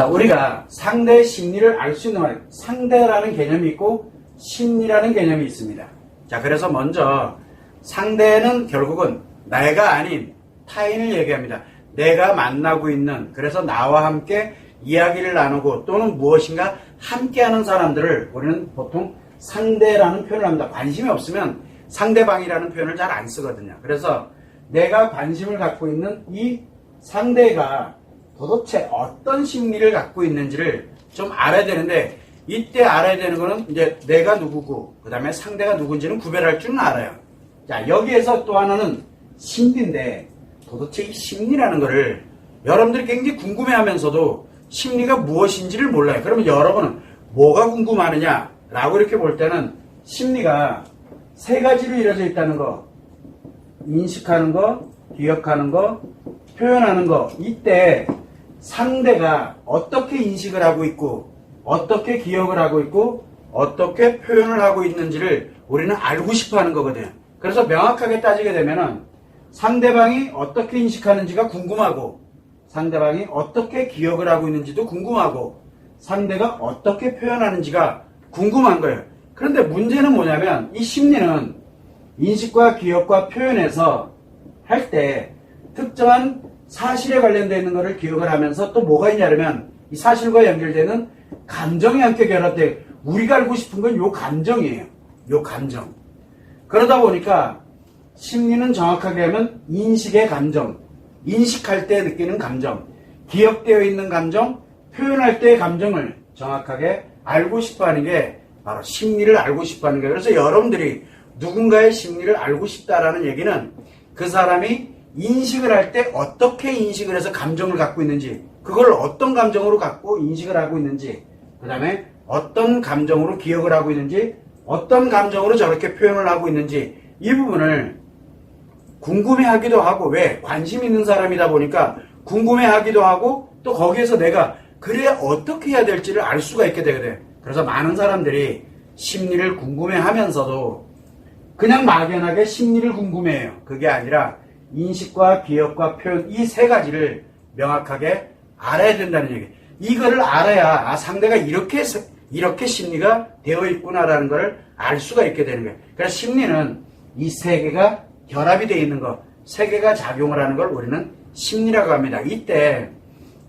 자, 우리가 상대의 심리를 알 수 있는 말, 상대라는 개념이 있고 심리라는 개념이 있습니다. 자, 그래서 먼저 상대는 결국은 내가 아닌 타인을 얘기합니다. 내가 만나고 있는, 그래서 나와 함께 이야기를 나누고 또는 무엇인가 함께하는 사람들을 우리는 보통 상대라는 표현을 합니다. 관심이 없으면 상대방이라는 표현을 잘 안 쓰거든요. 그래서 내가 관심을 갖고 있는 이 상대가 도대체 어떤 심리를 갖고 있는지를 좀 알아야 되는데, 이때 알아야 되는 거는 이제 내가 누구고 그 다음에 상대가 누군지는 구별할 줄은 알아요. 자, 여기에서 또 하나는 심리인데, 도대체 이 심리라는 거를 여러분들이 굉장히 궁금해하면서도 심리가 무엇인지를 몰라요. 그러면 여러분은 뭐가 궁금하느냐 라고 이렇게 볼 때는 심리가 세 가지로 이루어져 있다는 거, 인식하는 거, 기억하는 거, 표현하는 거. 이때 상대가 어떻게 인식을 하고 있고 어떻게 기억을 하고 있고 어떻게 표현을 하고 있는지를 우리는 알고 싶어 하는 거거든요. 그래서 명확하게 따지게 되면은 상대방이 어떻게 인식하는지가 궁금하고, 상대방이 어떻게 기억을 하고 있는지도 궁금하고, 상대가 어떻게 표현하는지가 궁금한 거예요. 그런데 문제는 뭐냐면 이 심리는 인식과 기억과 표현에서 할 때 특정한 사실에 관련되어 있는 것을 기억을 하면서 또 뭐가 있냐면 이 사실과 연결되는 감정이 함께 결합돼. 우리가 알고 싶은 건 요 감정이에요. 요 감정. 그러다 보니까 심리는 정확하게 하면 인식의 감정, 인식할 때 느끼는 감정, 기억되어 있는 감정, 표현할 때의 감정을 정확하게 알고 싶어하는 게 바로 심리를 알고 싶어하는 거예요. 그래서 여러분들이 누군가의 심리를 알고 싶다라는 얘기는 그 사람이 인식을 할 때 어떻게 인식을 해서 감정을 갖고 있는지, 그걸 어떤 감정으로 갖고 인식을 하고 있는지, 그 다음에 어떤 감정으로 기억을 하고 있는지, 어떤 감정으로 저렇게 표현을 하고 있는지, 이 부분을 궁금해하기도 하고, 왜? 관심 있는 사람이다 보니까 궁금해하기도 하고, 또 거기에서 내가 그래 어떻게 해야 될지를 알 수가 있게 되거든요. 그래서 많은 사람들이 심리를 궁금해하면서도 그냥 막연하게 심리를 궁금해해요. 그게 아니라 인식과 기억과 표현, 이 세 가지를 명확하게 알아야 된다는 얘기예요. 이거를 알아야 상대가 이렇게 심리가 되어 있구나라는 걸 알 수가 있게 되는 거예요. 그래서 심리는 이 세 개가 결합이 되어 있는 것, 세 개가 작용을 하는 걸 우리는 심리라고 합니다. 이때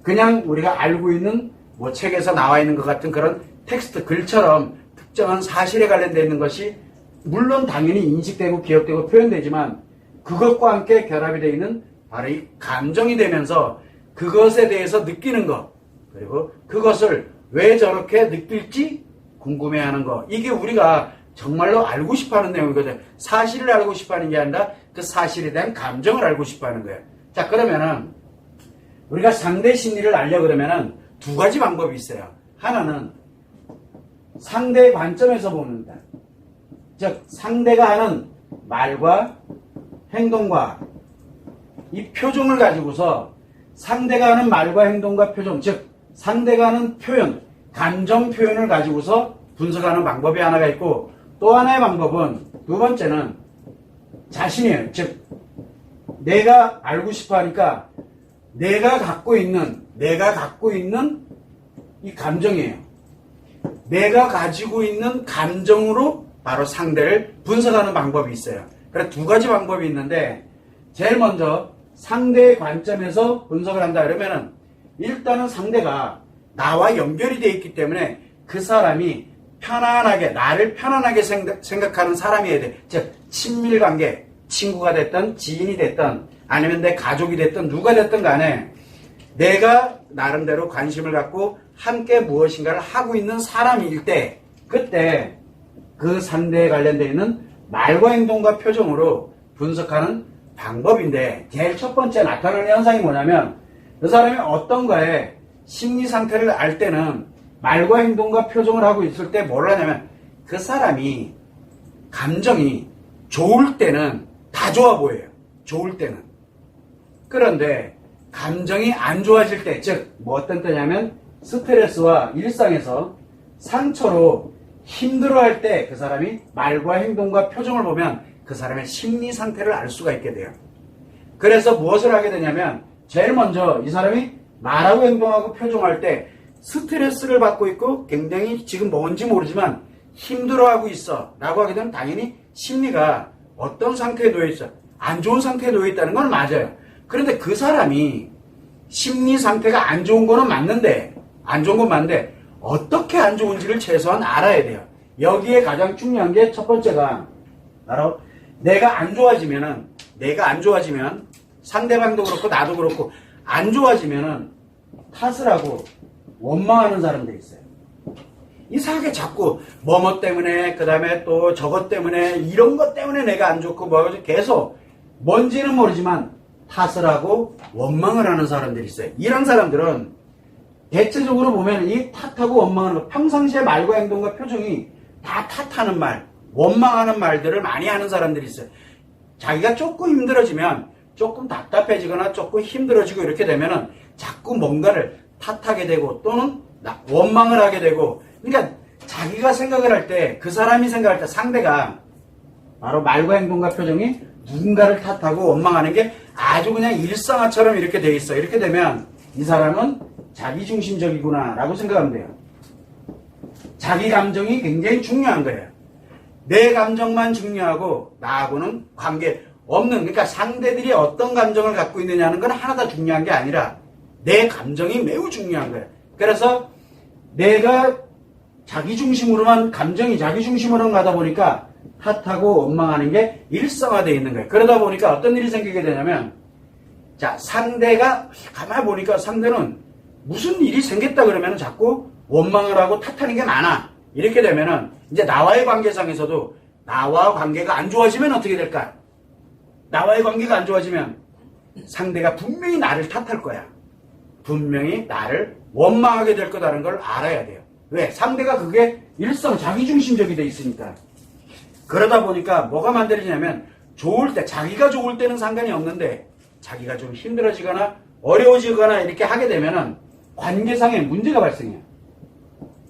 그냥 우리가 알고 있는 뭐 책에서 나와 있는 것 같은 그런 텍스트, 글처럼 특정한 사실에 관련되어 있는 것이 물론 당연히 인식되고 기억되고 표현되지만 그것과 함께 결합이 되어 있는 바로 이 감정이 되면서 그것에 대해서 느끼는 것, 그리고 그것을 왜 저렇게 느낄지 궁금해하는 것, 이게 우리가 정말로 알고 싶어하는 내용이거든요. 사실을 알고 싶어하는 게 아니라 그 사실에 대한 감정을 알고 싶어하는 거예요. 자, 그러면은 우리가 상대 심리를 알려고 그러면은 두 가지 방법이 있어요. 하나는 상대의 관점에서 봅니다. 즉 상대가 하는 말과 행동과 이 표정을 가지고서 상대가 하는 말과 행동과 표정, 즉 상대가 하는 표현, 감정 표현을 가지고서 분석하는 방법이 하나가 있고, 또 하나의 방법은, 두 번째는 자신이에요. 즉 내가 알고 싶어 하니까 내가 갖고 있는 이 감정이에요. 내가 가지고 있는 감정으로 바로 상대를 분석하는 방법이 있어요. 그래서 두 가지 방법이 있는데, 제일 먼저 상대의 관점에서 분석을 한다 그러면은 일단은 상대가 나와 연결이 되어 있기 때문에 그 사람이 편안하게, 나를 편안하게 생각하는 사람이어야 돼. 즉 친밀관계, 친구가 됐든 지인이 됐든 아니면 내 가족이 됐든 누가 됐든 간에 내가 나름대로 관심을 갖고 함께 무엇인가를 하고 있는 사람일 때, 그때 그 상대에 관련되어 있는 말과 행동과 표정으로 분석하는 방법인데, 제일 첫 번째 나타나는 현상이 뭐냐면 그 사람이 어떤 거에 심리 상태를 알 때는 말과 행동과 표정을 하고 있을 때 뭘 하냐면 그 사람이 감정이 좋을 때는 다 좋아 보여요. 좋을 때는. 그런데 감정이 안 좋아질 때, 즉 뭐 어떤 때냐면 스트레스와 일상에서 상처로 힘들어할 때 그 사람이 말과 행동과 표정을 보면 그 사람의 심리 상태를 알 수가 있게 돼요. 그래서 무엇을 하게 되냐면 제일 먼저 이 사람이 말하고 행동하고 표정할 때 스트레스를 받고 있고 굉장히 지금 뭔지 모르지만 힘들어하고 있어 라고 하게 되면 당연히 심리가 어떤 상태에 놓여 있어? 안 좋은 상태에 놓여 있다는 건 맞아요. 그런데 그 사람이 심리 상태가 안 좋은 거는 맞는데, 안 좋은 건 맞는데 어떻게 안 좋은지를 최소한 알아야 돼요. 여기에 가장 중요한 게 첫 번째가 바로 내가 안 좋아지면 상대방도 그렇고 나도 그렇고 안 좋아지면은 탓을 하고 원망하는 사람들이 있어요. 이상하게 자꾸 뭐뭐 때문에 그 다음에 또 저것 때문에 이런 것 때문에 내가 안 좋고 뭐가 계속 뭔지는 모르지만 탓을 하고 원망을 하는 사람들이 있어요. 이런 사람들은 대체적으로 보면 이 탓하고 원망하는 거 평상시의 말과 행동과 표정이 다 탓하는 말, 원망하는 말들을 많이 하는 사람들이 있어요. 자기가 조금 힘들어지면 조금 답답해지거나 조금 힘들어지고 이렇게 되면은 자꾸 뭔가를 탓하게 되고 또는 원망을 하게 되고, 그러니까 자기가 생각을 할 때, 그 사람이 생각할 때 상대가 바로 말과 행동과 표정이 누군가를 탓하고 원망하는 게 아주 그냥 일상화처럼 이렇게 돼 있어. 이렇게 되면 이 사람은 자기중심적이구나 라고 생각하면 돼요. 자기 감정이 굉장히 중요한 거예요. 내 감정만 중요하고 나하고는 관계 없는, 그러니까 상대들이 어떤 감정을 갖고 있느냐는 건 하나도 중요한 게 아니라 내 감정이 매우 중요한 거예요. 그래서 내가 자기중심으로만, 감정이 자기중심으로만 가다 보니까 탓하고 원망하는 게 일상화되어 있는 거예요. 그러다 보니까 어떤 일이 생기게 되냐면, 자, 상대가, 가만히 보니까 상대는 무슨 일이 생겼다 그러면 자꾸 원망을 하고 탓하는 게 많아. 이렇게 되면은 이제 나와의 관계상에서도 나와 관계가 안 좋아지면 어떻게 될까? 나와의 관계가 안 좋아지면 상대가 분명히 나를 탓할 거야. 분명히 나를 원망하게 될 거다라는 걸 알아야 돼요. 왜? 상대가 그게 일상 자기중심적이 돼 있으니까. 그러다 보니까 뭐가 만들어지냐면 좋을 때, 자기가 좋을 때는 상관이 없는데 자기가 좀 힘들어지거나 어려워지거나 이렇게 하게 되면은 관계상에 문제가 발생해요.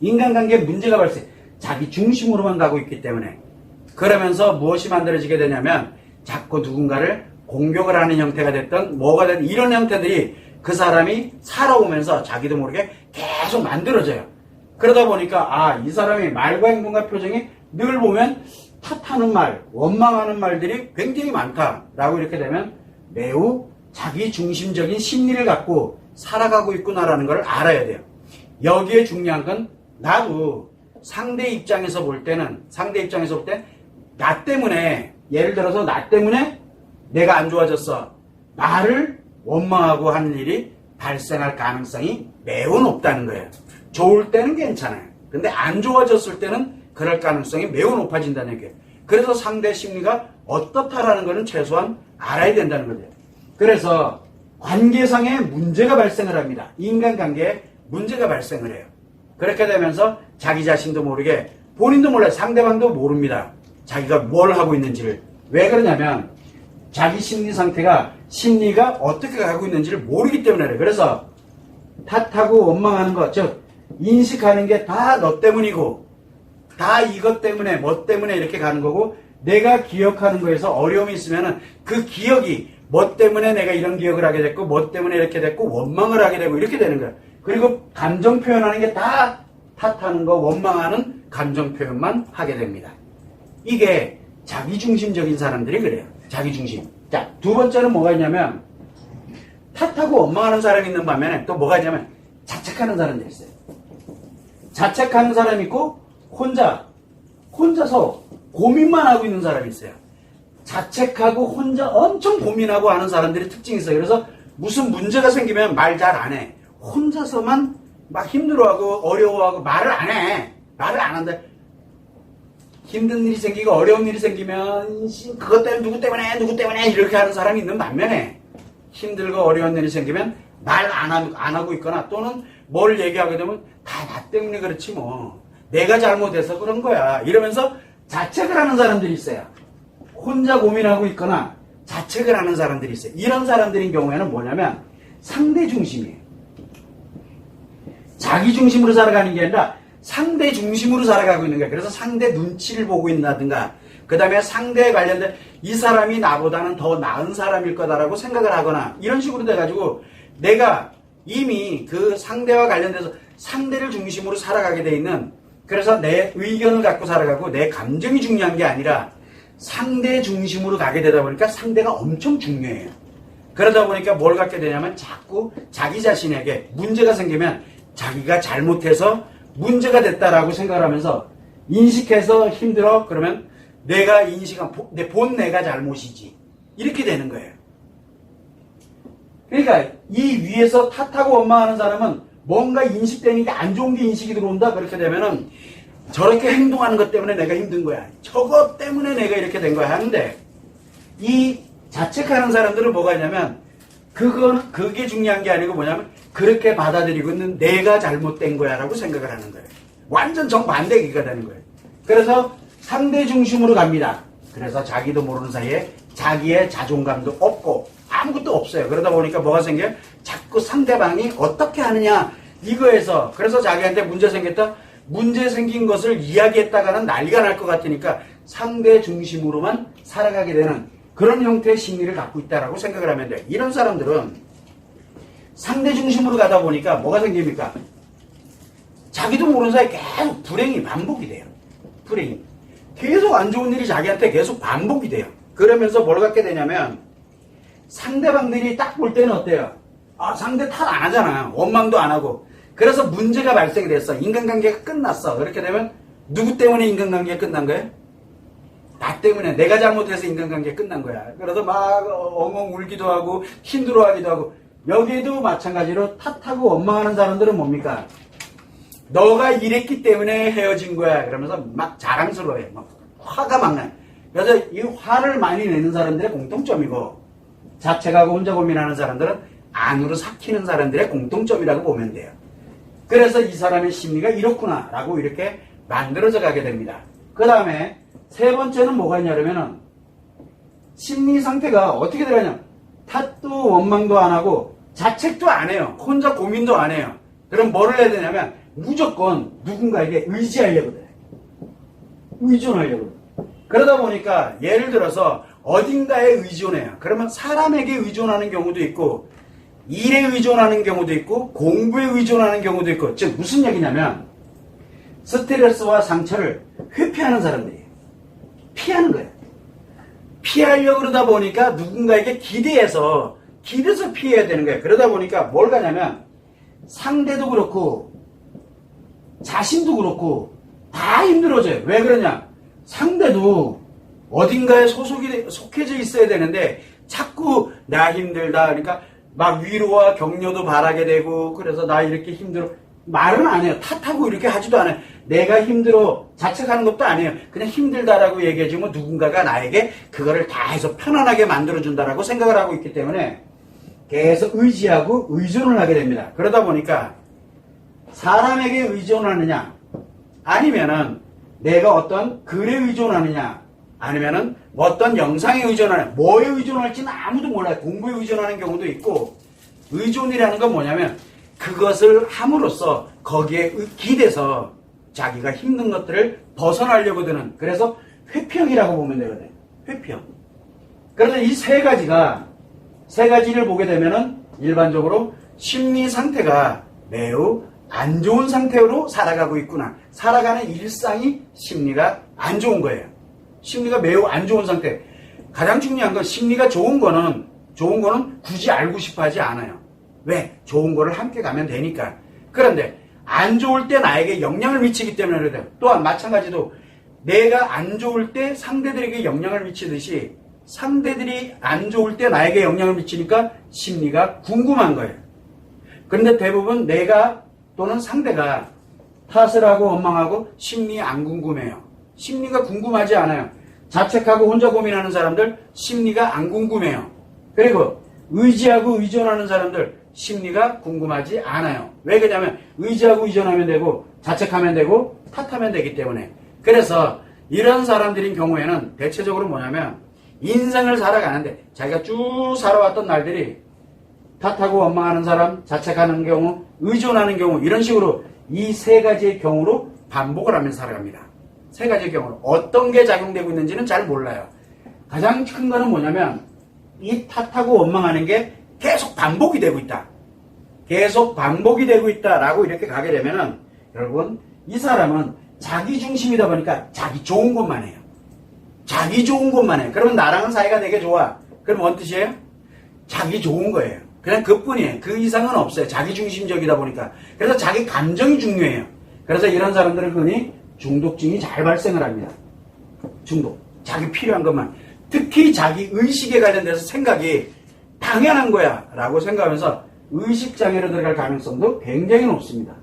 인간관계에 문제가 발생. 자기 중심으로만 가고 있기 때문에. 그러면서 무엇이 만들어지게 되냐면 자꾸 누군가를 공격을 하는 형태가 됐던 뭐가 됐든 이런 형태들이 그 사람이 살아오면서 자기도 모르게 계속 만들어져요. 그러다 보니까 이 사람이 말과 행동과 표정이 늘 보면 탓하는 말, 원망하는 말들이 굉장히 많다라고 이렇게 되면 매우 자기중심적인 심리를 갖고 살아가고 있구나라는 걸 알아야 돼요. 여기에 중요한 건 나도 상대 입장에서 볼 때 나 때문에, 예를 들어서 나 때문에 내가 안 좋아졌어. 나를 원망하고 하는 일이 발생할 가능성이 매우 높다는 거예요. 좋을 때는 괜찮아요. 근데 안 좋아졌을 때는 그럴 가능성이 매우 높아진다는 얘기예요. 그래서 상대 심리가 어떻다라는 것은 최소한 알아야 된다는 거죠. 그래서 관계상에 문제가 발생을 합니다. 인간관계에 문제가 발생을 해요. 그렇게 되면서 자기 자신도 모르게, 본인도 몰라요. 상대방도 모릅니다. 자기가 뭘 하고 있는지를. 왜 그러냐면 자기 심리가 어떻게 가고 있는지를 모르기 때문에 그래요. 그래서 탓하고 원망하는 것, 즉 인식하는 게 다 너 때문이고 다 이것 때문에 뭐 때문에 이렇게 가는 거고, 내가 기억하는 거에서 어려움이 있으면은 그 기억이 뭐 때문에 내가 이런 기억을 하게 됐고 뭐 때문에 이렇게 됐고 원망을 하게 되고 이렇게 되는 거예요. 그리고 감정 표현하는 게 다 탓하는 거, 원망하는 감정 표현만 하게 됩니다. 이게 자기중심적인 사람들이 그래요. 자기중심. 자, 두 번째는 뭐가 있냐면 탓하고 원망하는 사람이 있는 반면에 또 뭐가 있냐면 자책하는 사람들이 있어요. 자책하는 사람이 있고 혼자서 고민만 하고 있는 사람이 있어요. 자책하고 혼자 엄청 고민하고 하는 사람들이 특징이 있어요. 그래서 무슨 문제가 생기면 말 잘 안 해. 혼자서만 막 힘들어하고 어려워하고 말을 안 해. 말을 안 한다. 힘든 일이 생기고 어려운 일이 생기면 그것 때문에 누구 때문에 이렇게 하는 사람이 있는 반면에 힘들고 어려운 일이 생기면 말 안 하고 있거나 또는 뭘 얘기하게 되면 다 나 때문에 그렇지 뭐. 내가 잘못해서 그런 거야. 이러면서 자책을 하는 사람들이 있어요. 혼자 고민하고 있거나 자책을 하는 사람들이 있어요. 이런 사람들인 경우에는 뭐냐면 상대 중심이에요. 자기 중심으로 살아가는 게 아니라 상대 중심으로 살아가고 있는 거예요. 그래서 상대 눈치를 보고 있다든가 그 다음에 상대에 관련된 이 사람이 나보다는 더 나은 사람일 거다라고 생각을 하거나 이런 식으로 돼가지고 내가 이미 그 상대와 관련돼서 상대를 중심으로 살아가게 돼 있는, 그래서 내 의견을 갖고 살아가고 내 감정이 중요한 게 아니라 상대 중심으로 가게 되다 보니까 상대가 엄청 중요해요. 그러다 보니까 뭘 갖게 되냐면 자꾸 자기 자신에게 문제가 생기면 자기가 잘못해서 문제가 됐다라고 생각을 하면서 인식해서 힘들어. 그러면 내가 인식한 본 내가 잘못이지. 이렇게 되는 거예요. 그러니까 이 위에서 탓하고 원망하는 사람은 뭔가 인식되니까 안 좋은 게 인식이 들어온다. 그렇게 되면은 저렇게 행동하는 것 때문에 내가 힘든 거야. 저것 때문에 내가 이렇게 된 거야 하는데, 이 자책하는 사람들은 뭐가 있냐면 그게 중요한 게 아니고 뭐냐면 그렇게 받아들이고 있는 내가 잘못된 거야 라고 생각을 하는 거예요. 완전 정반대기가 되는 거예요. 그래서 상대 중심으로 갑니다. 그래서 자기도 모르는 사이에 자기의 자존감도 없고 아무것도 없어요. 그러다 보니까 뭐가 생겨요? 자꾸 상대방이 어떻게 하느냐 이거에서, 그래서 자기한테 문제 생겼다, 문제 생긴 것을 이야기했다가는 난리가 날 것 같으니까 상대 중심으로만 살아가게 되는 그런 형태의 심리를 갖고 있다라고 생각을 하면 돼요. 이런 사람들은 상대 중심으로 가다 보니까 뭐가 생깁니까? 자기도 모르는 사이에 계속 불행이 반복이 돼요. 불행이. 계속 안 좋은 일이 자기한테 계속 반복이 돼요. 그러면서 뭘 갖게 되냐면 상대방들이 딱 볼 때는 어때요? 아, 상대 탓 안 하잖아요. 원망도 안 하고. 그래서 문제가 발생이 됐어. 인간관계가 끝났어. 그렇게 되면 누구 때문에 인간관계가 끝난 거예요? 나 때문에, 내가 잘못해서 인간관계가 끝난 거야. 그래서 막 엉엉 울기도 하고 힘들어하기도 하고. 여기에도 마찬가지로 탓하고 원망하는 사람들은 뭡니까? 너가 이랬기 때문에 헤어진 거야. 그러면서 막 자랑스러워해. 막 화가 막 나요. 그래서 이 화를 많이 내는 사람들의 공통점이고, 자책하고 혼자 고민하는 사람들은 안으로 삭히는 사람들의 공통점이라고 보면 돼요. 그래서 이 사람의 심리가 이렇구나 라고 이렇게 만들어져 가게 됩니다. 그 다음에 세 번째는 뭐가 있냐면은 심리 상태가 어떻게 들어가냐, 탓도 원망도 안 하고 자책도 안 해요. 혼자 고민도 안 해요. 그럼 뭐를 해야 되냐면 무조건 누군가에게 의지하려고 돼. 의존하려고 돼. 그러다 보니까 예를 들어서 어딘가에 의존해요. 그러면 사람에게 의존하는 경우도 있고 일에 의존하는 경우도 있고 공부에 의존하는 경우도 있고, 즉 무슨 얘기냐면 스트레스와 상처를 회피하는 사람들이에요. 피하는 거예요. 피하려고 그러다 보니까 누군가에게 기대서 피해야 되는 거예요. 그러다 보니까 뭘 가냐면 상대도 그렇고 자신도 그렇고 다 힘들어져요. 왜 그러냐? 상대도 어딘가에 속해져 있어야 되는데 자꾸 나 힘들다 그러니까 막 위로와 격려도 바라게 되고, 그래서 나 이렇게 힘들어 말은 안 해요. 탓하고 이렇게 하지도 않아요. 내가 힘들어 자책하는 것도 아니에요. 그냥 힘들다라고 얘기해주면 누군가가 나에게 그거를 다 해서 편안하게 만들어준다라고 생각을 하고 있기 때문에 계속 의지하고 의존을 하게 됩니다. 그러다 보니까 사람에게 의존하느냐, 아니면은 내가 어떤 글에 의존하느냐, 아니면은 어떤 영상에 의존하느냐, 뭐에 의존할지는 아무도 몰라요. 공부에 의존하는 경우도 있고, 의존이라는 건 뭐냐면 그것을 함으로써 거기에 기대서 자기가 힘든 것들을 벗어나려고 드는, 그래서 회피형이라고 보면 되거든요. 회피형. 그래서 이 세 가지를 보게 되면은 일반적으로 심리 상태가 매우 안 좋은 상태로 살아가고 있구나. 살아가는 일상이 심리가 안 좋은 거예요. 심리가 매우 안 좋은 상태. 가장 중요한 건 심리가 좋은 거는 굳이 알고 싶어 하지 않아요. 왜? 좋은 거를 함께 가면 되니까. 그런데 안 좋을 때 나에게 영향을 미치기 때문에 그래요. 또한 마찬가지로 내가 안 좋을 때 상대들에게 영향을 미치듯이 상대들이 안 좋을 때 나에게 영향을 미치니까 심리가 궁금한 거예요. 그런데 대부분 내가 또는 상대가 탓을 하고 원망하고 심리 안 궁금해요. 심리가 궁금하지 않아요. 자책하고 혼자 고민하는 사람들 심리가 안 궁금해요. 그리고 의지하고 의존하는 사람들 심리가 궁금하지 않아요. 왜 그러냐면 의지하고 의존하면 되고 자책하면 되고 탓하면 되기 때문에. 그래서 이런 사람들인 경우에는 대체적으로 뭐냐면 인생을 살아가는데 자기가 쭉 살아왔던 날들이 탓하고 원망하는 사람, 자책하는 경우, 의존하는 경우, 이런 식으로 이 세 가지의 경우로 반복을 하면서 살아갑니다. 세 가지의 경우로 어떤 게 작용되고 있는지는 잘 몰라요. 가장 큰 거는 뭐냐면 이 탓하고 원망하는 게 계속 반복이 되고 있다. 계속 반복이 되고 있다라고 이렇게 가게 되면은 여러분 이 사람은 자기 중심이다 보니까 자기 좋은 것만 해요. 자기 좋은 것만 해요. 그러면 나랑은 사이가 되게 좋아. 그럼 뭔 뜻이에요? 자기 좋은 거예요. 그냥 그뿐이에요. 그 이상은 없어요. 자기 중심적이다 보니까. 그래서 자기 감정이 중요해요. 그래서 이런 사람들은 흔히 중독증이 잘 발생을 합니다. 중독. 자기 필요한 것만. 특히 자기 의식에 관련돼서 생각이 당연한 거야 라고 생각하면서 의식장애로 들어갈 가능성도 굉장히 높습니다.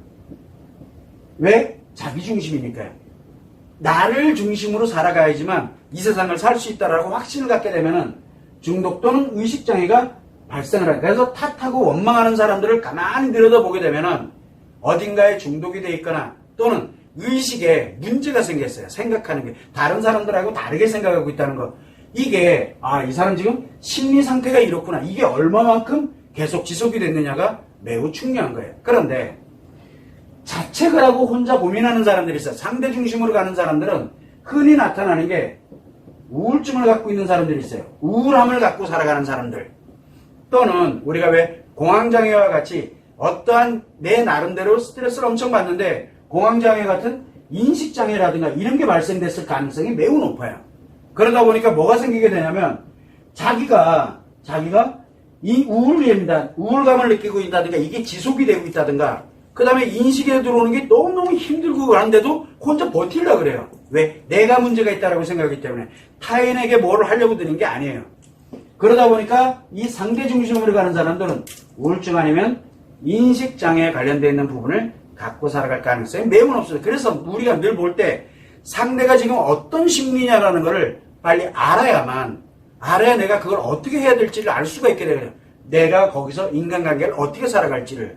왜? 자기 중심이니까요. 나를 중심으로 살아가야지만 이 세상을 살 수 있다라고 확신을 갖게 되면은 중독 또는 의식장애가 발생을 해요. 그래서 탓하고 원망하는 사람들을 가만히 들여다보게 되면은 어딘가에 중독이 돼 있거나 또는 의식에 문제가 생겼어요. 생각하는 게 다른 사람들하고 다르게 생각하고 있다는 거. 이게 이 사람 지금 심리 상태가 이렇구나. 이게 얼마만큼 계속 지속이 됐느냐가 매우 중요한 거예요. 그런데 자책을 하고 혼자 고민하는 사람들이 있어요. 상대 중심으로 가는 사람들은 흔히 나타나는 게 우울증을 갖고 있는 사람들이 있어요. 우울함을 갖고 살아가는 사람들. 또는 우리가 왜 공황장애와 같이 어떠한 내 나름대로 스트레스를 엄청 받는데 공황장애 같은 인식장애라든가 이런 게 발생됐을 가능성이 매우 높아요. 그러다 보니까 뭐가 생기게 되냐면 자기가 이 우울감을 느끼고 있다든가 이게 지속이 되고 있다든가 그 다음에 인식에 들어오는 게 너무너무 힘들고 한데도 혼자 버틸려고 그래요. 왜? 내가 문제가 있다고 생각하기 때문에 타인에게 뭐를 하려고 드는 게 아니에요. 그러다 보니까 이 상대 중심으로 가는 사람들은 우울증 아니면 인식장애에 관련되어 있는 부분을 갖고 살아갈 가능성이 매우 높습니다. 그래서 우리가 늘 볼 때 상대가 지금 어떤 심리냐라는 것을 빨리 알아야 내가 그걸 어떻게 해야 될지를 알 수가 있게 되거든요. 내가 거기서 인간관계를 어떻게 살아갈지를.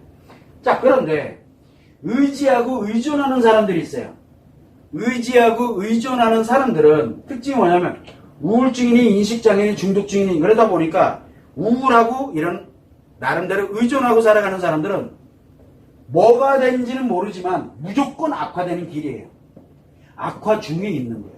자, 그런데 의지하고 의존하는 사람들이 있어요. 의지하고 의존하는 사람들은 특징이 뭐냐면 우울증이니 인식장애니 중독증이니 그러다 보니까 우울하고 이런 나름대로 의존하고 살아가는 사람들은 뭐가 되는지는 모르지만 무조건 악화되는 길이에요. 악화 중에 있는 거예요.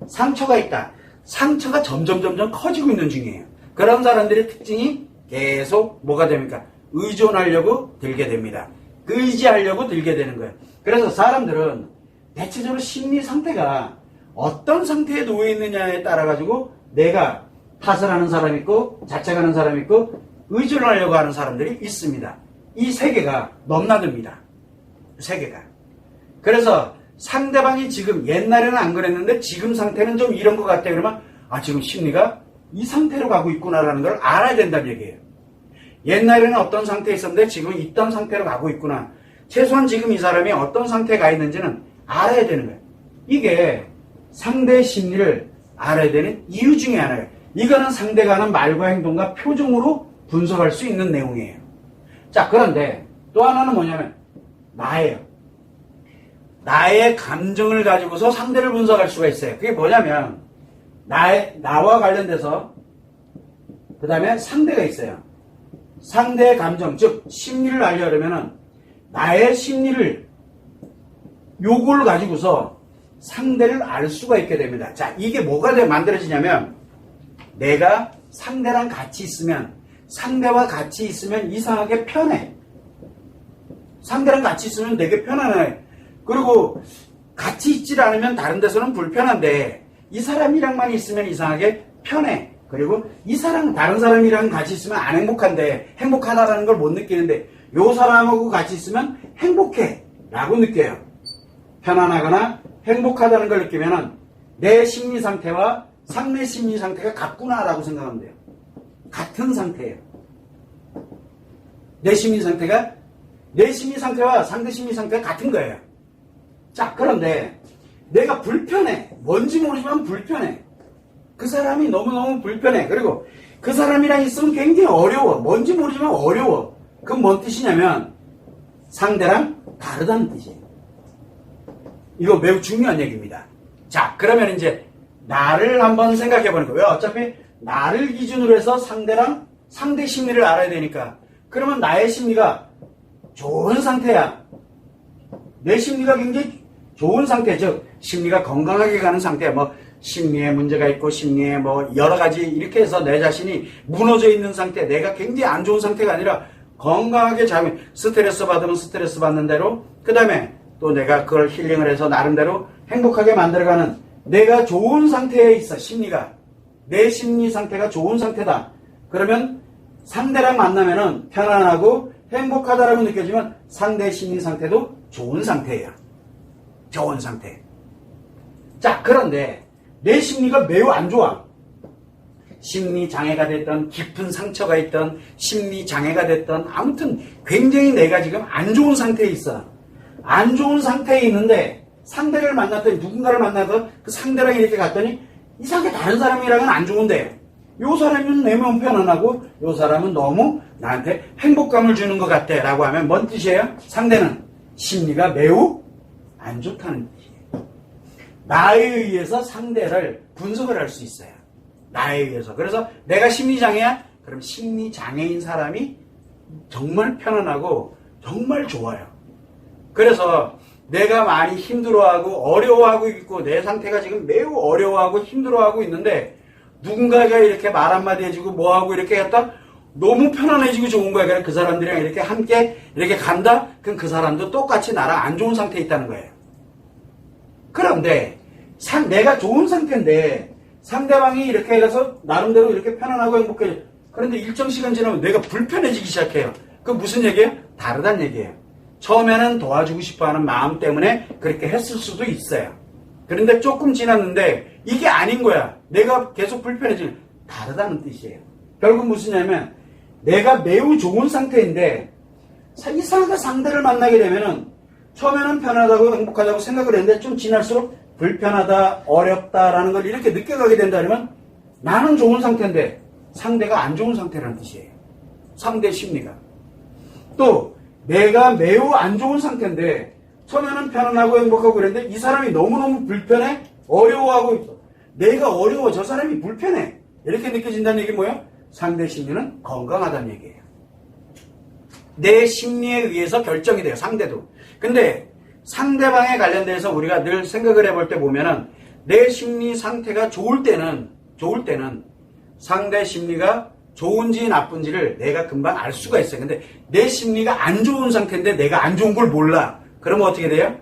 상처가 있다. 상처가 점점 커지고 있는 중이에요. 그런 사람들의 특징이 계속 뭐가 됩니까? 의존하려고 들게 됩니다. 의지하려고 들게 되는 거예요. 그래서 사람들은 대체적으로 심리 상태가 어떤 상태에 놓여 있느냐에 따라 가지고 내가 탓을 하는 사람이 있고 자책하는 사람이 있고 의존하려고 하는 사람들이 있습니다. 이 세계가 넘나듭니다. 세계가. 그래서 상대방이 지금 옛날에는 안 그랬는데 지금 상태는 좀 이런 것 같아 그러면 지금 심리가 이 상태로 가고 있구나라는 걸 알아야 된다는 얘기예요. 옛날에는 어떤 상태에 있었는데 지금 있던 상태로 가고 있구나. 최소한 지금 이 사람이 어떤 상태에 가 있는지는 알아야 되는 거예요. 이게 상대의 심리를 알아야 되는 이유 중에 하나예요. 이거는 상대가 하는 말과 행동과 표정으로 분석할 수 있는 내용이에요. 자, 그런데 또 하나는 뭐냐면 나예요. 나의 감정을 가지고서 상대를 분석할 수가 있어요. 그게 뭐냐면 나와 관련돼서 그 다음에 상대가 있어요. 상대의 감정, 즉 심리를 알려면 나의 심리를 요걸 가지고서 상대를 알 수가 있게 됩니다. 자, 이게 뭐가 만들어지냐면 내가 상대랑 같이 있으면 상대와 같이 있으면 이상하게 편해. 상대랑 같이 있으면 되게 편안해. 그리고 같이 있질 않으면 다른 데서는 불편한데 이 사람이랑만 있으면 이상하게 편해. 그리고 다른 사람이랑 같이 있으면 안 행복한데 행복하다라는 걸 못 느끼는데 요 사람하고 같이 있으면 행복해 라고 느껴요. 편안하거나 행복하다는 걸 느끼면 내 심리 상태와 상대 심리 상태가 같구나 라고 생각하면 돼요. 같은 상태예요. 내 심리 상태와 상대 심리 상태가 같은 거예요. 자, 그런데 내가 불편해. 뭔지 모르지만 불편해. 그 사람이 너무너무 불편해. 그리고 그 사람이랑 있으면 굉장히 어려워. 뭔지 모르지만 어려워. 그건 뭔 뜻이냐면 상대랑 다르다는 뜻이에요. 이거 매우 중요한 얘기입니다. 자, 그러면 이제 나를 한번 생각해 보는 거예요. 왜? 어차피 나를 기준으로 해서 상대 심리를 알아야 되니까. 그러면 나의 심리가 좋은 상태야. 내 심리가 굉장히 좋은 상태, 즉 심리가 건강하게 가는 상태야. 심리에 문제가 있고 심리에 여러 가지 이렇게 해서 내 자신이 무너져 있는 상태, 내가 굉장히 안 좋은 상태가 아니라 건강하게 스트레스 받으면 스트레스 받는 대로, 그 다음에 또 내가 그걸 힐링을 해서 나름대로 행복하게 만들어가는 내가 좋은 상태에 있어. 심리가 내 심리 상태가 좋은 상태다. 그러면 상대랑 만나면은 편안하고 행복하다라고 느껴지면 상대 심리 상태도 좋은 상태예요. 좋은 상태. 자, 그런데 내 심리가 매우 안 좋아. 심리 장애가 됐던, 깊은 상처가 있던, 심리 장애가 됐던, 아무튼 굉장히 내가 지금 안 좋은 상태에 있어. 안 좋은 상태에 있는데 상대를 만났더니, 누군가를 만나서 그 상대랑 이렇게 갔더니 이상하게 다른 사람이랑은 안 좋은데, 요 사람은 내 몸 편안하고 요 사람은 너무 나한테 행복감을 주는 것 같아 라고 하면 뭔 뜻이에요? 상대는 심리가 매우 안 좋다는 뜻이에요. 나에 의해서 상대를 분석을 할 수 있어요. 나에 의해서. 그래서 내가 심리장애야? 그럼 심리장애인 사람이 정말 편안하고 정말 좋아요. 그래서 내가 많이 힘들어하고 어려워하고 있고 내 상태가 지금 매우 어려워하고 힘들어하고 있는데 누군가가 이렇게 말 한마디 해주고 뭐하고 이렇게 했다? 너무 편안해지고 좋은 거야. 그럼 그 사람들이랑 이렇게 함께 이렇게 간다? 그럼 그 사람도 똑같이 나랑 안 좋은 상태에 있다는 거예요. 그런데 내가 좋은 상태인데 상대방이 이렇게 해서 나름대로 이렇게 편안하고 행복해. 그런데 일정 시간 지나면 내가 불편해지기 시작해요. 그 무슨 얘기예요? 다르다는 얘기예요. 처음에는 도와주고 싶어하는 마음 때문에 그렇게 했을 수도 있어요. 그런데 조금 지났는데 이게 아닌 거야. 내가 계속 불편해지면 다르다는 뜻이에요. 결국 무슨냐면 내가 매우 좋은 상태인데 이상하게 상대를 만나게 되면은 처음에는 편하다고 행복하다고 생각을 했는데 좀 지날수록 불편하다, 어렵다라는 걸 이렇게 느껴가게 된다면 나는 좋은 상태인데 상대가 안 좋은 상태라는 뜻이에요. 상대 심리가. 또 내가 매우 안 좋은 상태인데 처음에는 편안하고 행복하고 그랬는데 이 사람이 너무너무 불편해? 어려워하고 있어. 내가 어려워. 저 사람이 불편해. 이렇게 느껴진다는 얘기 뭐예요? 상대 심리는 건강하다는 얘기예요. 내 심리에 의해서 결정이 돼요. 상대도. 근데 상대방에 관련돼서 우리가 늘 생각을 해볼 때 보면은 내 심리 상태가 좋을 때는 상대 심리가 좋은지 나쁜지를 내가 금방 알 수가 있어요. 근데 내 심리가 안 좋은 상태인데 내가 안 좋은 걸 몰라. 그러면 어떻게 돼요?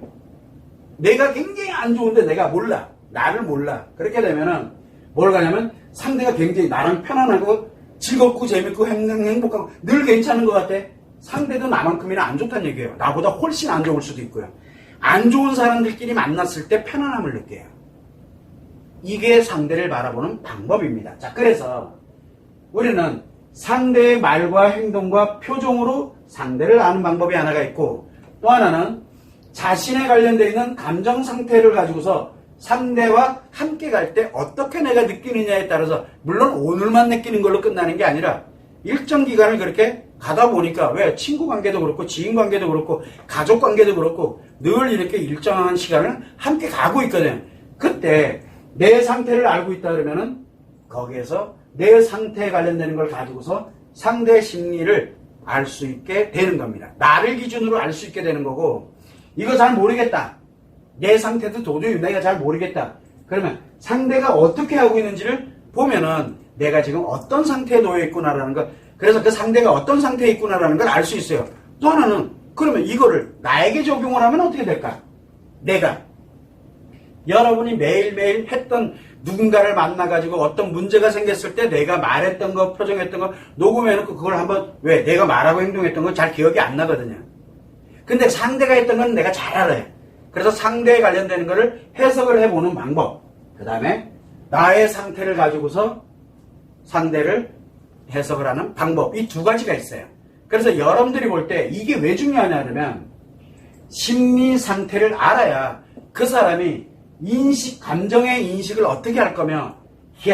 내가 굉장히 안 좋은데 내가 몰라. 나를 몰라. 그렇게 되면은 뭘 가냐면 상대가 굉장히 나랑 편안하고 즐겁고 재밌고 행복하고 늘 괜찮은 것 같아. 상대도 나만큼이나 안 좋다는 얘기예요. 나보다 훨씬 안 좋을 수도 있고요. 안 좋은 사람들끼리 만났을 때 편안함을 느껴요. 이게 상대를 바라보는 방법입니다. 자, 그래서 우리는 상대의 말과 행동과 표정으로 상대를 아는 방법이 하나가 있고 또 하나는 자신에 관련되어 있는 감정 상태를 가지고서 상대와 함께 갈 때 어떻게 내가 느끼느냐에 따라서 물론 오늘만 느끼는 걸로 끝나는 게 아니라 일정 기간을 그렇게 가다 보니까 왜 친구 관계도 그렇고 지인 관계도 그렇고 가족 관계도 그렇고 늘 이렇게 일정한 시간을 함께 가고 있거든. 그때 내 상태를 알고 있다 그러면은 거기에서 내 상태에 관련되는 걸 가지고서 상대 심리를 알 수 있게 되는 겁니다. 나를 기준으로 알 수 있게 되는 거고 이거 잘 모르겠다. 내 상태도 도저히 내가 잘 모르겠다. 그러면 상대가 어떻게 하고 있는지를 보면은 내가 지금 어떤 상태에 놓여 있구나라는 것, 그래서 그 상대가 어떤 상태에 있구나라는 걸 알 수 있어요. 또 하나는 그러면 이거를 나에게 적용을 하면 어떻게 될까? 내가 여러분이 매일매일 했던 누군가를 만나가지고 어떤 문제가 생겼을 때 내가 말했던 거, 표정했던 거 녹음해놓고 그걸 한번 왜 내가 말하고 행동했던 건 잘 기억이 안 나거든요. 근데 상대가 했던 건 내가 잘 알아요. 그래서 상대에 관련되는 거를 해석을 해보는 방법, 그 다음에 나의 상태를 가지고서 상대를 해석을 하는 방법, 이 두 가지가 있어요. 그래서 여러분들이 볼 때 이게 왜 중요하냐면 심리 상태를 알아야 그 사람이 감정의 인식을 어떻게 할 거며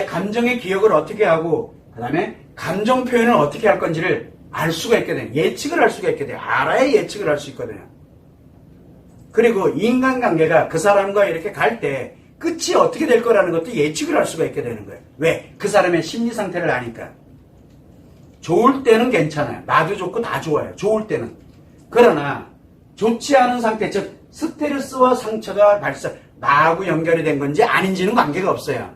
감정의 기억을 어떻게 하고 그 다음에 감정 표현을 어떻게 할 건지를 알 수가 있게 돼요. 예측을 할 수가 있게 돼요. 알아야 예측을 할 수 있거든요. 그리고 인간관계가 그 사람과 이렇게 갈 때 끝이 어떻게 될 거라는 것도 예측을 할 수가 있게 되는 거예요. 왜? 그 사람의 심리 상태를 아니까. 좋을 때는 괜찮아요. 나도 좋고 다 좋아요. 좋을 때는. 그러나 좋지 않은 상태, 즉 스트레스와 상처가 나하고 연결이 된 건지 아닌지는 관계가 없어요.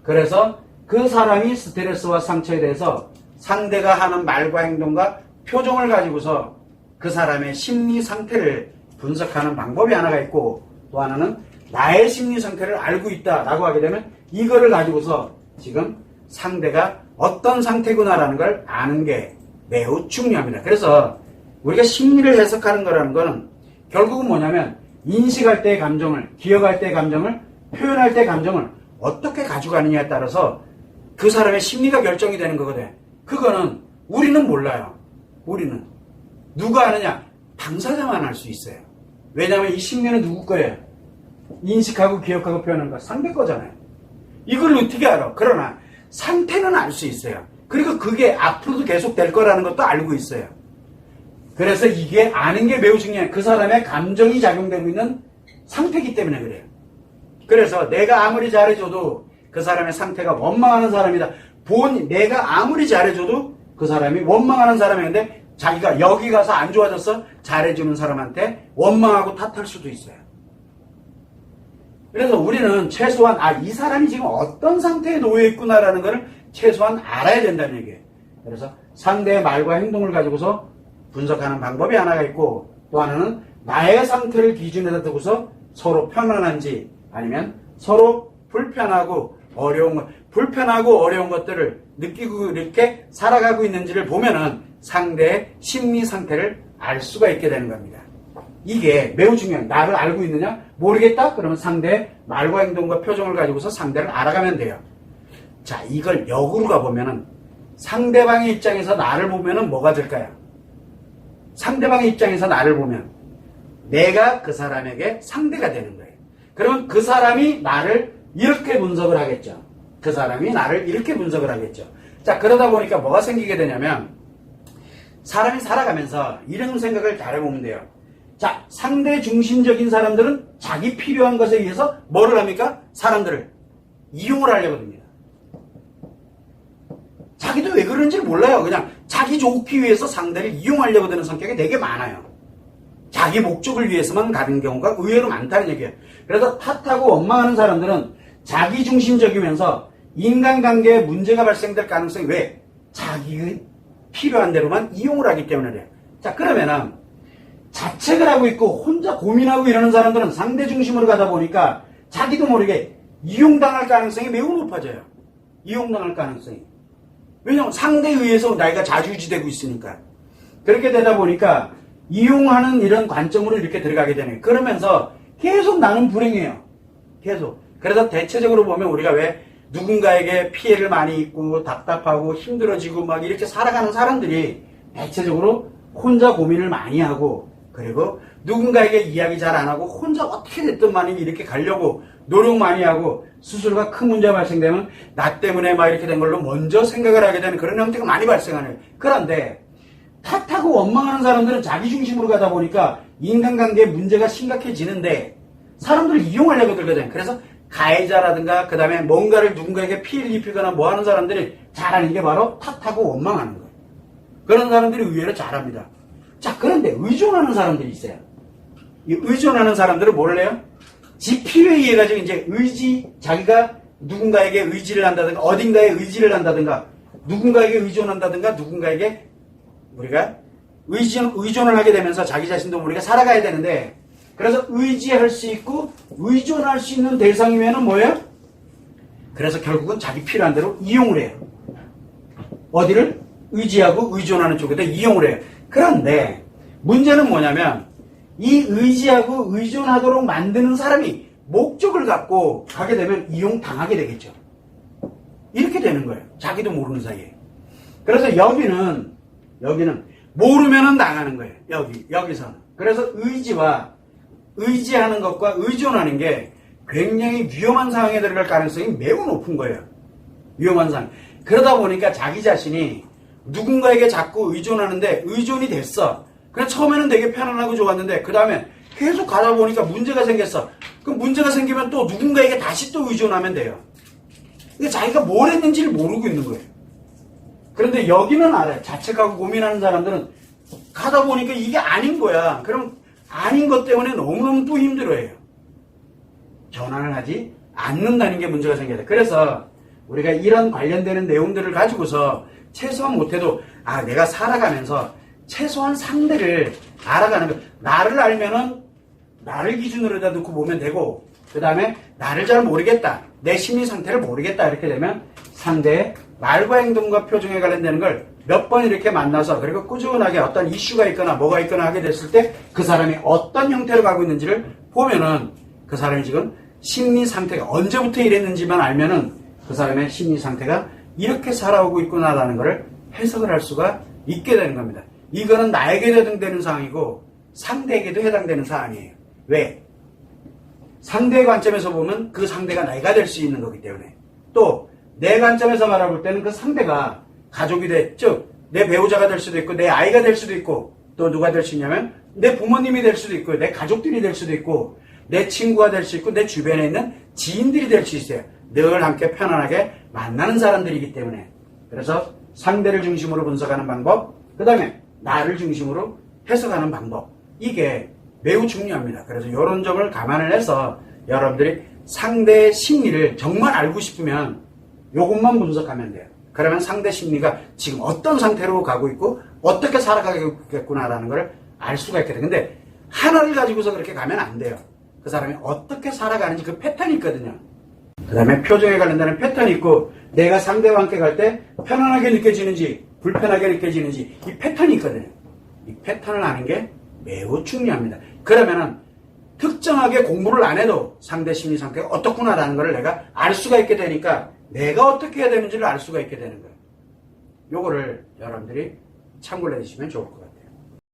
그래서 그 사람이 스트레스와 상처에 대해서 상대가 하는 말과 행동과 표정을 가지고서 그 사람의 심리 상태를 분석하는 방법이 하나가 있고, 또 하나는 나의 심리 상태를 알고 있다라고 하게 되면 이거를 가지고서 지금 상대가 어떤 상태구나라는 걸 아는 게 매우 중요합니다. 그래서 우리가 심리를 해석하는 거라는 거는 결국은 뭐냐면 인식할 때의 감정을, 기억할 때의 감정을, 표현할 때의 감정을 어떻게 가져가느냐에 따라서 그 사람의 심리가 결정이 되는 거거든. 그거는 우리는 몰라요. 우리는. 누가 아느냐? 당사자만 알 수 있어요. 왜냐하면 이 심리는 누구 거예요? 인식하고 기억하고 표현하는 거 상대 거잖아요. 이걸 어떻게 알아? 그러나 상태는 알 수 있어요. 그리고 그게 앞으로도 계속 될 거라는 것도 알고 있어요. 그래서 이게 아는 게 매우 중요해요. 그 사람의 감정이 작용되고 있는 상태이기 때문에 그래요. 그래서 내가 아무리 잘해줘도 그 사람의 상태가 원망하는 사람이다. 내가 아무리 잘해줘도 그 사람이 원망하는 사람인데 자기가 여기 가서 안 좋아졌어? 잘해주는 사람한테 원망하고 탓할 수도 있어요. 그래서 우리는 최소한 이 사람이 지금 어떤 상태에 놓여 있구나라는 것을 최소한 알아야 된다는 얘기예요. 그래서 상대의 말과 행동을 가지고서 분석하는 방법이 하나가 있고, 또 하나는 나의 상태를 기준에다 두고서 서로 편안한지 아니면 서로 불편하고 어려운 것들을 느끼고 이렇게 살아가고 있는지를 보면은 상대의 심리 상태를 알 수가 있게 되는 겁니다. 이게 매우 중요한, 나를 알고 있느냐? 모르겠다? 그러면 상대의 말과 행동과 표정을 가지고서 상대를 알아가면 돼요. 자, 이걸 역으로 가보면은 상대방의 입장에서 나를 보면은 뭐가 될까요? 상대방의 입장에서 나를 보면 내가 그 사람에게 상대가 되는 거예요. 그러면 그 사람이 나를 이렇게 분석을 하겠죠. 그 사람이 나를 이렇게 분석을 하겠죠. 자, 그러다 보니까 뭐가 생기게 되냐면 사람이 살아가면서 이런 생각을 잘해보면 돼요. 자, 상대 중심적인 사람들은 자기 필요한 것에 의해서 뭐를 합니까? 사람들을 이용을 하려고 합니다. 자기도 왜 그런지 몰라요. 그냥 자기 좋기 위해서 상대를 이용하려고 드는 성격이 되게 많아요. 자기 목적을 위해서만 가는 경우가 의외로 많다는 얘기예요. 그래서 탓하고 원망하는 사람들은 자기 중심적이면서 인간관계에 문제가 발생될 가능성이 왜? 자기 필요한 대로만 이용을 하기 때문에 그래요. 자, 그러면은 자책을 하고 있고 혼자 고민하고 이러는 사람들은 상대 중심으로 가다 보니까 자기도 모르게 이용당할 가능성이 매우 높아져요. 이용당할 가능성이. 왜냐하면 상대에 의해서 나이가 좌지우지되고 있으니까. 그렇게 되다 보니까 이용하는 이런 관점으로 이렇게 들어가게 되네요. 그러면서 계속 나는 불행해요. 계속. 그래서 대체적으로 보면 우리가 왜 누군가에게 피해를 많이 입고 답답하고 힘들어지고 막 이렇게 살아가는 사람들이 대체적으로 혼자 고민을 많이 하고, 그리고 누군가에게 이야기 잘 안 하고 혼자 어떻게 됐든 많이 이렇게 가려고 노력 많이 하고, 스스로가 큰 문제가 발생되면 나 때문에 막 이렇게 된 걸로 먼저 생각을 하게 되는 그런 형태가 많이 발생하네요. 그런데 탓하고 원망하는 사람들은 자기 중심으로 가다 보니까 인간관계에 문제가 심각해지는데 사람들을 이용하려고 들거든. 그래서 가해자라든가 그 다음에 뭔가를 누군가에게 피해를 입히거나 뭐 하는 사람들이 잘하는 게 바로 탓하고 원망하는 거예요. 그런 사람들이 의외로 잘합니다. 자, 그런데 의존하는 사람들이 있어요. 이 의존하는 사람들은 뭘 해요? 지 필요에 의해 가지고 이제 자기가 누군가에게 의지를 한다든가 어딘가에 의지를 한다든가 누군가에게 의존한다든가 누군가에게 우리가 의존을 하게 되면서 자기 자신도 우리가 살아가야 되는데, 그래서 의지할 수 있고 의존할 수 있는 대상이면은 뭐예요? 그래서 결국은 자기 필요한 대로 이용을 해요. 어디를? 의지하고 의존하는 쪽에다 이용을 해요. 그런데 문제는 뭐냐면 이 의지하고 의존하도록 만드는 사람이 목적을 갖고 가게 되면 이용당하게 되겠죠. 이렇게 되는 거예요. 자기도 모르는 사이에. 그래서 여기는 모르면은 당하는 거예요. 여기서는. 그래서 의지하는 것과 의존하는 게 굉장히 위험한 상황에 들어갈 가능성이 매우 높은 거예요. 위험한 상황. 그러다 보니까 자기 자신이 누군가에게 자꾸 의존하는데 의존이 됐어. 그냥 처음에는 되게 편안하고 좋았는데 그 다음에 계속 가다 보니까 문제가 생겼어. 그럼 문제가 생기면 또 누군가에게 다시 또 의존하면 돼요. 근데 자기가 뭘 했는지를 모르고 있는 거예요. 그런데 여기는 알아요. 자책하고 고민하는 사람들은 가다 보니까 이게 아닌 거야. 그럼 아닌 것 때문에 너무너무 또 힘들어해요. 전환을 하지 않는다는 게 문제가 생겨요. 그래서 우리가 이런 관련되는 내용들을 가지고서 최소한 못해도 내가 살아가면서 최소한 상대를 알아가는 거. 나를 알면은 나를 기준으로다 놓고 보면 되고, 그 다음에 나를 잘 모르겠다, 내 심리 상태를 모르겠다, 이렇게 되면 상대의 말과 행동과 표정에 관련되는 걸 몇 번 이렇게 만나서, 그리고 꾸준하게 어떤 이슈가 있거나 뭐가 있거나 하게 됐을 때 그 사람이 어떤 형태로 가고 있는지를 보면은 그 사람이 지금 심리 상태가 언제부터 이랬는지만 알면은 그 사람의 심리 상태가 이렇게 살아오고 있구나라는 것을 해석을 할 수가 있게 되는 겁니다. 이거는 나에게도 해당되는 사항이고 상대에게도 해당되는 사항이에요. 왜? 상대의 관점에서 보면 그 상대가 내가 될 수 있는 거기 때문에, 또 내 관점에서 바라볼 때는 그 상대가 가족이 돼, 즉 내 배우자가 될 수도 있고 내 아이가 될 수도 있고, 또 누가 될 수 있냐면 내 부모님이 될 수도 있고 내 가족들이 될 수도 있고 내 친구가 될 수 있고 내 주변에 있는 지인들이 될 수 있어요. 늘 함께 편안하게 만나는 사람들이기 때문에. 그래서 상대를 중심으로 분석하는 방법, 그 다음에 나를 중심으로 해석하는 방법, 이게 매우 중요합니다. 그래서 이런 점을 감안을 해서 여러분들이 상대의 심리를 정말 알고 싶으면 이것만 분석하면 돼요. 그러면 상대 심리가 지금 어떤 상태로 가고 있고 어떻게 살아가겠구나라는 걸 알 수가 있게 돼요. 근데 하나를 가지고서 그렇게 가면 안 돼요. 그 사람이 어떻게 살아가는지 그 패턴이 있거든요. 그 다음에 표정에 관련되는 패턴이 있고, 내가 상대와 함께 갈 때 편안하게 느껴지는지 불편하게 느껴지는지 이 패턴이 있거든요. 이 패턴을 아는 게 매우 중요합니다. 그러면은 특정하게 공부를 안 해도 상대 심리 상태가 어떻구나라는 걸 내가 알 수가 있게 되니까 내가 어떻게 해야 되는지를 알 수가 있게 되는 거예요. 요거를 여러분들이 참고를 해주시면 좋을 것 같아요.